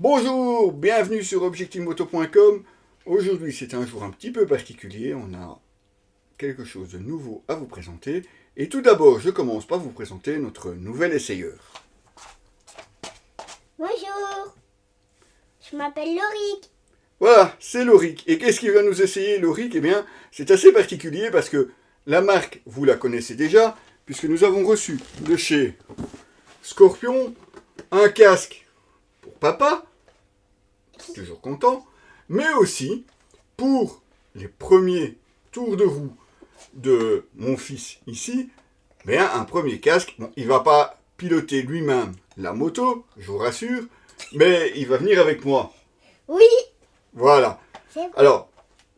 Bonjour, bienvenue sur objectivemoto.com. Aujourd'hui c'est un jour un petit peu particulier, on a quelque chose de nouveau à vous présenter. Et tout d'abord, je commence par vous présenter notre nouvel essayeur. Bonjour, je m'appelle Loric. Voilà, c'est Loric. Et qu'est-ce qu'il va nous essayer, Loric? Eh bien, c'est assez particulier parce que la marque, vous la connaissez déjà, puisque nous avons reçu de chez Scorpion un casque pour papa, toujours content, mais aussi pour les premiers tours de roue de mon fils ici, bien un premier casque. Bon, il va pas piloter lui-même la moto, je vous rassure, mais il va venir avec moi. Oui, Voilà. c'est vrai. Alors,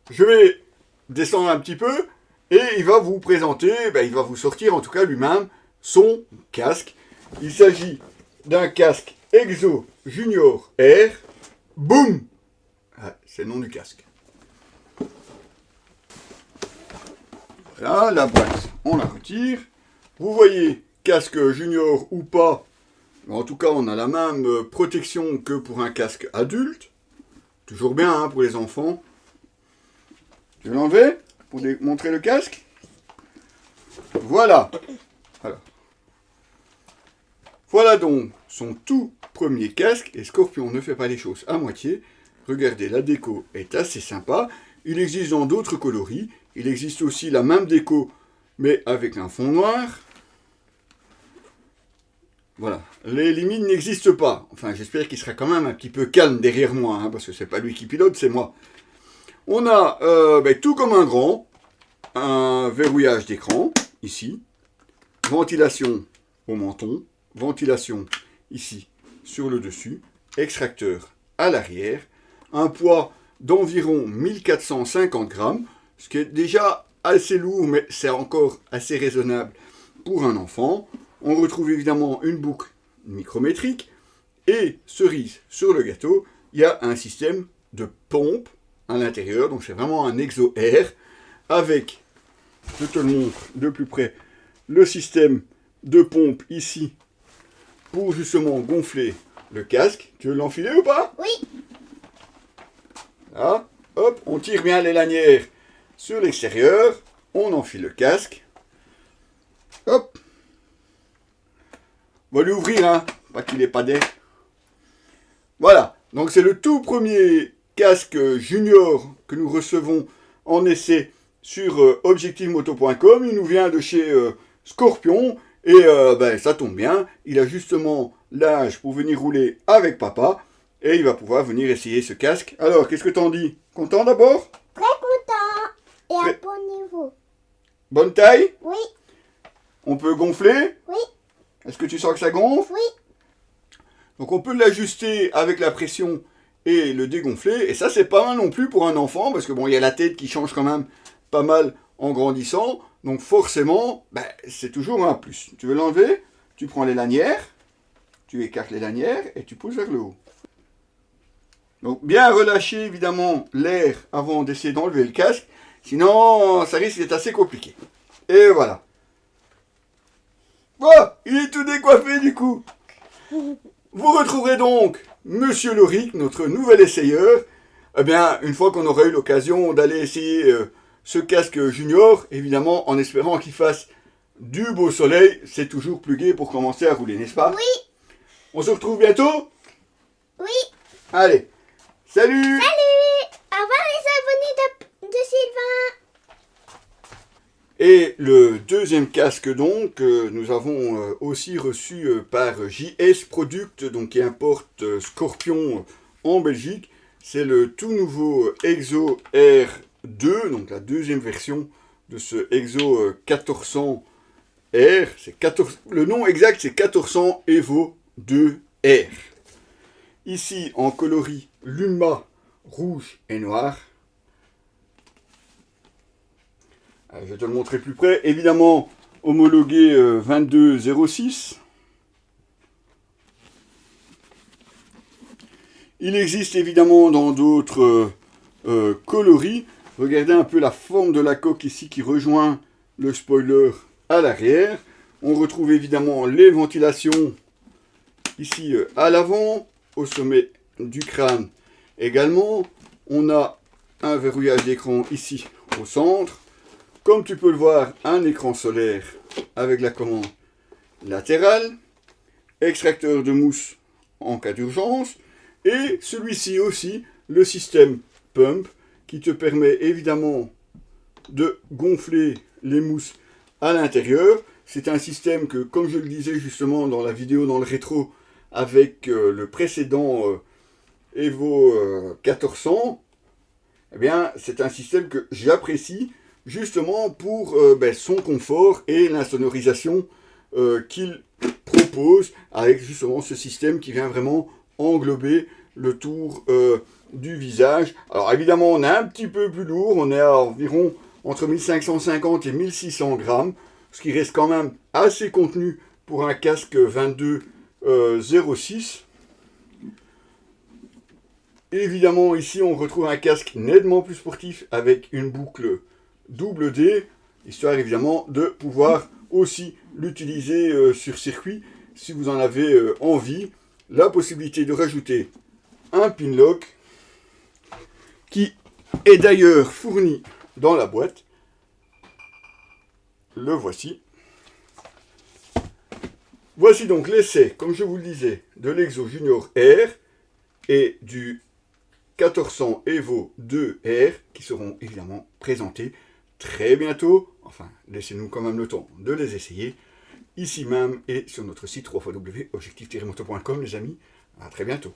je vais descendre un petit peu et il va vous présenter, il va vous sortir en tout cas lui-même son casque. Il s'agit d'un casque Exo Junior Air. Boum! Ah, c'est le nom du casque. Voilà, la boîte, on la retire. Vous voyez, casque junior ou pas, en tout cas, on a la même protection que pour un casque adulte. Toujours bien hein, pour les enfants. Je vais l'enlever pour montrer le casque. Voilà. Voilà donc son tout premier casque. Et Scorpion ne fait pas les choses à moitié. Regardez, la déco est assez sympa. Il existe dans d'autres coloris. Il existe aussi la même déco, mais avec un fond noir. Voilà. Les limites n'existent pas. Enfin, j'espère qu'il sera quand même un petit peu calme derrière moi, hein, parce que c'est pas lui qui pilote, c'est moi. On a, tout comme un grand, un verrouillage d'écran, ici. Ventilation au menton. Ventilation ici, sur le dessus. Extracteur à l'arrière. Un poids d'environ 1450 grammes, ce qui est déjà assez lourd, mais c'est encore assez raisonnable pour un enfant. On retrouve évidemment une boucle micrométrique et, cerise sur le gâteau, il y a un système de pompe à l'intérieur, donc c'est vraiment un Exo Air avec, je te le montre de plus près, le système de pompe ici pour justement gonfler le casque. Tu veux l'enfiler ou pas? Oui, Là, hop, on tire bien les lanières sur l'extérieur, on enfile le casque, hop. On va lui ouvrir, hein, pas qu'il n'ait pas d'air. Voilà, donc c'est le tout premier casque junior que nous recevons en essai sur objectivemoto.com. Il nous vient de chez Scorpion et ça tombe bien, il a justement l'âge pour venir rouler avec papa et il va pouvoir venir essayer ce casque. Alors, qu'est-ce que t'en dis? Content d'abord? très content et à Très- bon niveau. Bonne taille? Oui, On peut gonfler? oui, Est-ce que tu sens que ça gonfle? oui, Donc on peut l'ajuster avec la pression et le dégonfler. Et ça, c'est pas mal non plus pour un enfant, parce que bon, il y a la tête qui change quand même pas mal en grandissant. Donc forcément, c'est toujours un plus. Tu veux l'enlever? Tu prends les lanières, tu écartes les lanières et tu pousses vers le haut. Donc bien relâcher évidemment l'air avant d'essayer d'enlever le casque, sinon ça risque d'être assez compliqué. Et voilà. Bon, il est tout décoiffé du coup. Vous retrouverez donc Monsieur Loric, notre nouvel essayeur, une fois qu'on aura eu l'occasion d'aller essayer ce casque junior, évidemment en espérant qu'il fasse du beau soleil, c'est toujours plus gai pour commencer à rouler, n'est-ce pas? oui, On se retrouve bientôt? oui. Allez, salut! Salut! Au revoir les abonnés de Sylvain. Et le deuxième casque donc, nous avons aussi reçu par JS Product, donc qui importe Scorpion en Belgique. C'est le tout nouveau Exo R2, donc la deuxième version de ce Exo 1400 R. Le nom exact c'est 1400 Evo 2R. Ici en coloris Luma rouge et noir. Je vais te le montrer plus près. Évidemment, homologué 2206. Il existe évidemment dans d'autres coloris. Regardez un peu la forme de la coque ici qui rejoint le spoiler à l'arrière. On retrouve évidemment les ventilations ici à l'avant, au sommet du crâne également. On a un verrouillage d'écran ici au centre. Comme tu peux le voir, un écran solaire avec la commande latérale, extracteur de mousse en cas d'urgence, et celui-ci aussi, le système pump, qui te permet évidemment de gonfler les mousses à l'intérieur. C'est un système que, comme je le disais justement dans la vidéo dans le rétro, avec le précédent Evo 1400, eh bien, c'est un système que j'apprécie justement pour son confort et l'insonorisation qu'il propose, avec justement ce système qui vient vraiment englober le tour du visage. Alors évidemment, on est un petit peu plus lourd, on est à environ entre 1550 et 1600 grammes, ce qui reste quand même assez contenu pour un casque 2206. Évidemment, ici, on retrouve un casque nettement plus sportif avec une boucle double D, histoire évidemment de pouvoir aussi l'utiliser sur circuit si vous en avez envie. La possibilité de rajouter un pin lock qui est d'ailleurs fourni dans la boîte. Le voici. Voici donc l'essai, comme je vous le disais, de l'Exo Junior R et du 1400 Evo 2R qui seront évidemment présentés très bientôt. Enfin, laissez-nous quand même le temps de les essayer ici même et sur notre site www.objectif-moto.com, les amis. À très bientôt.